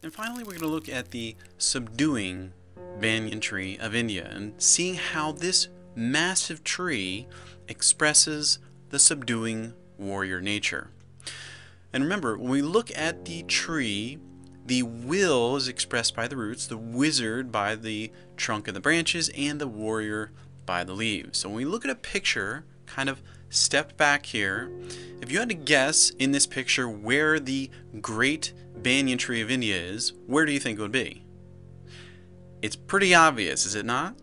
And finally, we're going to look at the subduing banyan tree of India and seeing how this massive tree expresses the subduing warrior nature. And remember, when we look at the tree, the will is expressed by the roots, the wizard by the trunk and the branches, and the warrior by the leaves. So when we look at a picture, kind of step back here, if you had to guess in this picture where the great banyan tree of India is, where do you think it would be? It's pretty obvious, is it not?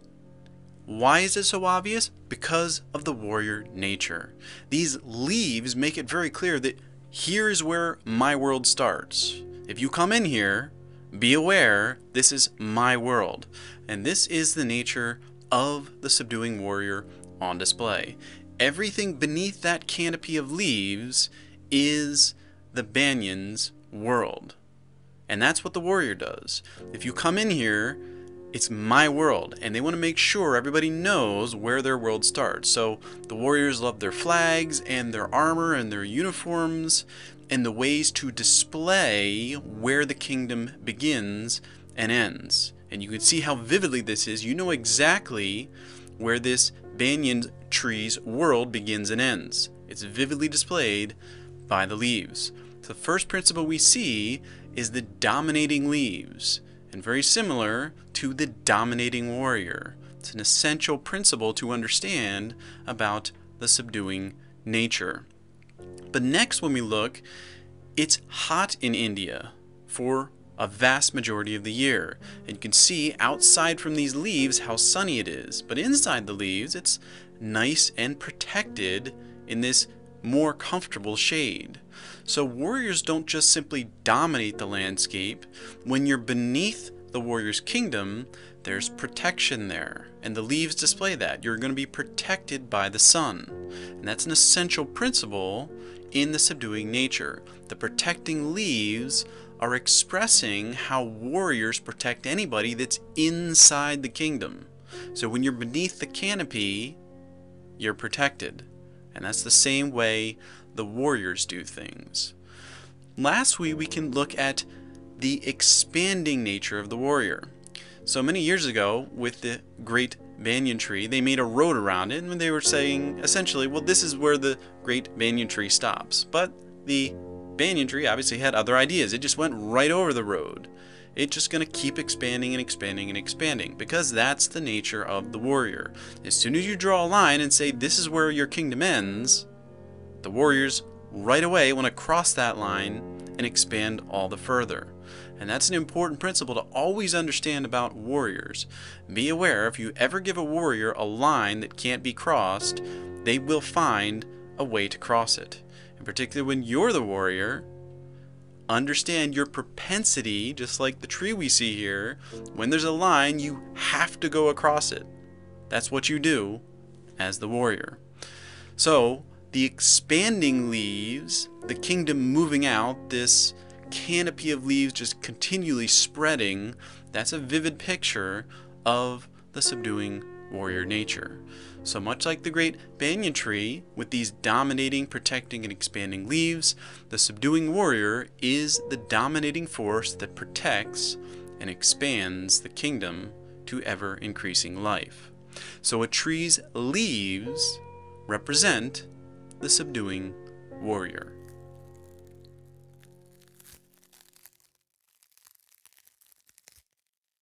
Why is it so obvious? Because of the warrior nature. These leaves make it very clear that here's where my world starts. If you come in here, be aware this is my world. And this is the nature of the subduing warrior on display. Everything beneath that canopy of leaves is the banyan's world. And that's what the warrior does. If you come in here, it's my world, and they want to make sure everybody knows where their world starts. So the warriors love their flags and their armor and their uniforms and the ways to display where the kingdom begins and ends. And you can see how vividly this is. You know exactly where this banyan tree's world begins and ends. It's vividly displayed by the leaves. So the first principle we see is the dominating leaves, and very similar to the dominating warrior. It's an essential principle to understand about the subduing nature. But next, when we look, it's hot in India for a vast majority of the year. And you can see outside from these leaves how sunny it is. But inside the leaves, it's nice and protected in this more comfortable shade. So warriors don't just simply dominate the landscape. When you're beneath the warrior's kingdom, there's protection there, and the leaves display that. You're going to be protected by the sun, and that's an essential principle in the subduing nature. The protecting leaves are expressing how warriors protect anybody that's inside the kingdom. So when you're beneath the canopy, you're protected, and that's the same way the warriors do things. Lastly, we can look at the expanding nature of the warrior. So many years ago, with the great banyan tree, they made a road around it, and they were saying essentially, well, this is where the great banyan tree stops. But the banyan tree obviously had other ideas. It just went right over the road. It's just going to keep expanding and expanding and expanding, because that's the nature of the warrior. As soon as you draw a line and say this is where your kingdom ends, the warriors right away want to cross that line and expand all the further. And that's an important principle to always understand about warriors. Be aware, if you ever give a warrior a line that can't be crossed, they will find a way to cross it. In particular, when you're the warrior, understand your propensity, just like the tree we see here. When there's a line, you have to go across it. That's what you do as the warrior. So the expanding leaves, the kingdom moving out, this canopy of leaves just continually spreading, that's a vivid picture of the subduing warrior nature. So much like the great banyan tree, with these dominating, protecting, and expanding leaves, the subduing warrior is the dominating force that protects and expands the kingdom to ever-increasing life. So a tree's leaves represent the subduing warrior.